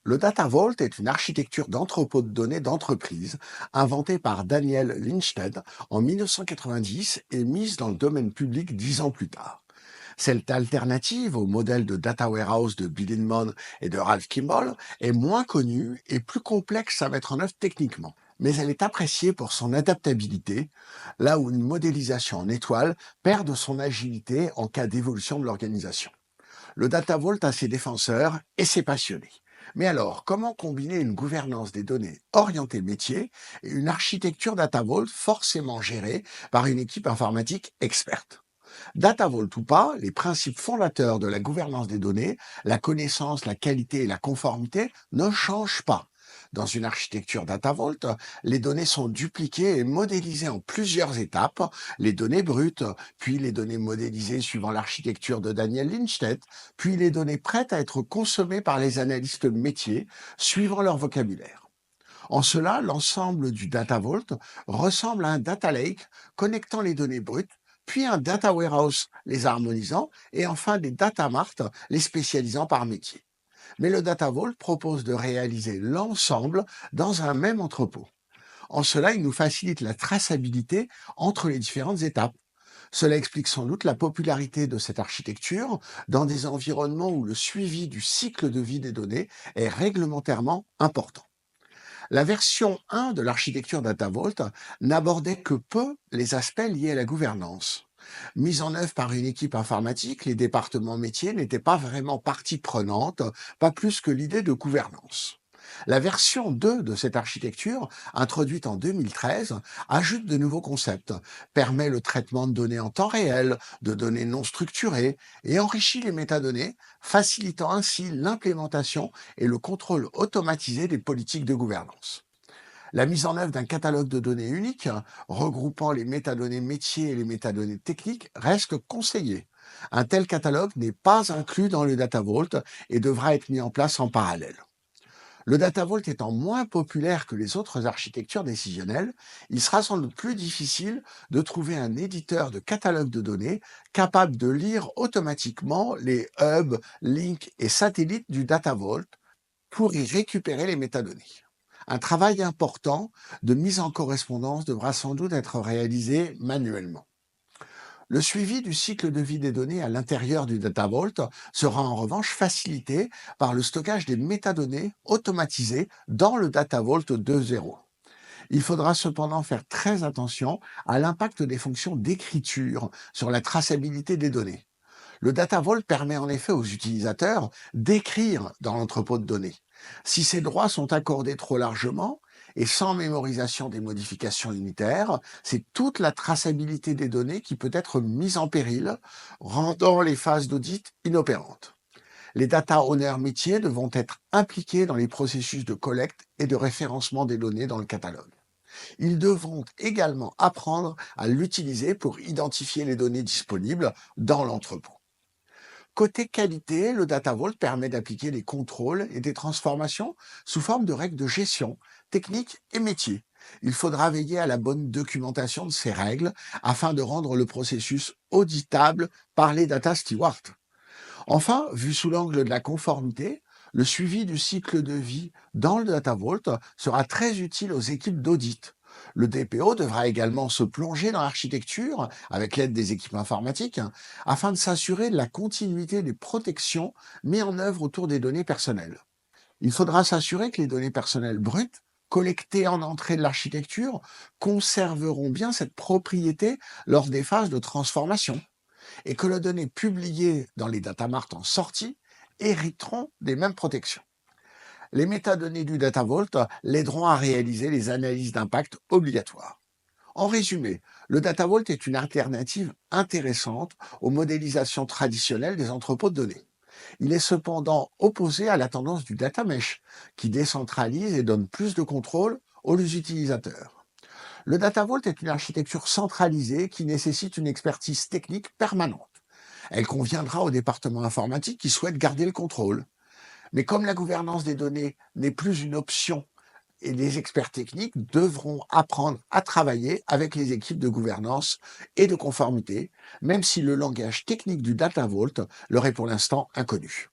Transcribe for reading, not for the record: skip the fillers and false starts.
Le Data Vault est une architecture d'entrepôt de données d'entreprise inventée par Daniel Linsted en 1990 et mise dans le domaine public 10 ans plus tard. Cette alternative au modèle de data warehouse de Bill Inman et de Ralph Kimball est moins connue et plus complexe à mettre en œuvre techniquement. Mais elle est appréciée pour son adaptabilité, là où une modélisation en étoile perd de son agilité en cas d'évolution de l'organisation. Le Data Vault a ses défenseurs et ses passionnés. Mais alors, comment combiner une gouvernance des données orientée métier et une architecture Data Vault forcément gérée par une équipe informatique experte? Data Vault ou pas, les principes fondateurs de la gouvernance des données, la connaissance, la qualité et la conformité ne changent pas. Dans une architecture Data Vault, les données sont dupliquées et modélisées en plusieurs étapes, les données brutes, puis les données modélisées suivant l'architecture de Daniel Linsted, puis les données prêtes à être consommées par les analystes métiers suivant leur vocabulaire. En cela, l'ensemble du Data Vault ressemble à un data lake connectant les données brutes, puis un data warehouse les harmonisant, et enfin des data marts les spécialisant par métier. Mais le Data Vault propose de réaliser l'ensemble dans un même entrepôt. En cela, il nous facilite la traçabilité entre les différentes étapes. Cela explique sans doute la popularité de cette architecture dans des environnements où le suivi du cycle de vie des données est réglementairement important. La version 1 de l'architecture Data Vault n'abordait que peu les aspects liés à la gouvernance. Mise en œuvre par une équipe informatique, les départements métiers n'étaient pas vraiment partie prenante, pas plus que l'idée de gouvernance. La version 2 de cette architecture, introduite en 2013, ajoute de nouveaux concepts, permet le traitement de données en temps réel, de données non structurées et enrichit les métadonnées, facilitant ainsi l'implémentation et le contrôle automatisé des politiques de gouvernance. La mise en œuvre d'un catalogue de données unique, regroupant les métadonnées métiers et les métadonnées techniques, reste conseillée. Un tel catalogue n'est pas inclus dans le Data Vault et devra être mis en place en parallèle. Le Data Vault étant moins populaire que les autres architectures décisionnelles, il sera sans doute plus difficile de trouver un éditeur de catalogue de données capable de lire automatiquement les hubs, links et satellites du Data Vault pour y récupérer les métadonnées. Un travail important de mise en correspondance devra sans doute être réalisé manuellement. Le suivi du cycle de vie des données à l'intérieur du Data Vault sera en revanche facilité par le stockage des métadonnées automatisées dans le Data Vault 2.0. Il faudra cependant faire très attention à l'impact des fonctions d'écriture sur la traçabilité des données. Le Data Vault permet en effet aux utilisateurs d'écrire dans l'entrepôt de données. Si ces droits sont accordés trop largement et sans mémorisation des modifications unitaires, c'est toute la traçabilité des données qui peut être mise en péril, rendant les phases d'audit inopérantes. Les data owners métiers devront être impliqués dans les processus de collecte et de référencement des données dans le catalogue. Ils devront également apprendre à l'utiliser pour identifier les données disponibles dans l'entrepôt. Côté qualité, le Data Vault permet d'appliquer des contrôles et des transformations sous forme de règles de gestion, techniques et métiers. Il faudra veiller à la bonne documentation de ces règles afin de rendre le processus auditable par les data stewards. Enfin, vu sous l'angle de la conformité, le suivi du cycle de vie dans le Data Vault sera très utile aux équipes d'audit. Le DPO devra également se plonger dans l'architecture avec l'aide des équipes informatiques afin de s'assurer de la continuité des protections mises en œuvre autour des données personnelles. Il faudra s'assurer que les données personnelles brutes collectées en entrée de l'architecture conserveront bien cette propriété lors des phases de transformation et que les données publiées dans les datamarts en sortie hériteront des mêmes protections. Les métadonnées du Data Vault l'aideront à réaliser les analyses d'impact obligatoires. En résumé, le Data Vault est une alternative intéressante aux modélisations traditionnelles des entrepôts de données. Il est cependant opposé à la tendance du data mesh, qui décentralise et donne plus de contrôle aux utilisateurs. Le Data Vault est une architecture centralisée qui nécessite une expertise technique permanente. Elle conviendra aux départements informatiques qui souhaitent garder le contrôle. Mais comme la gouvernance des données n'est plus une option et les experts techniques devront apprendre à travailler avec les équipes de gouvernance et de conformité, même si le langage technique du Data Vault leur est pour l'instant inconnu.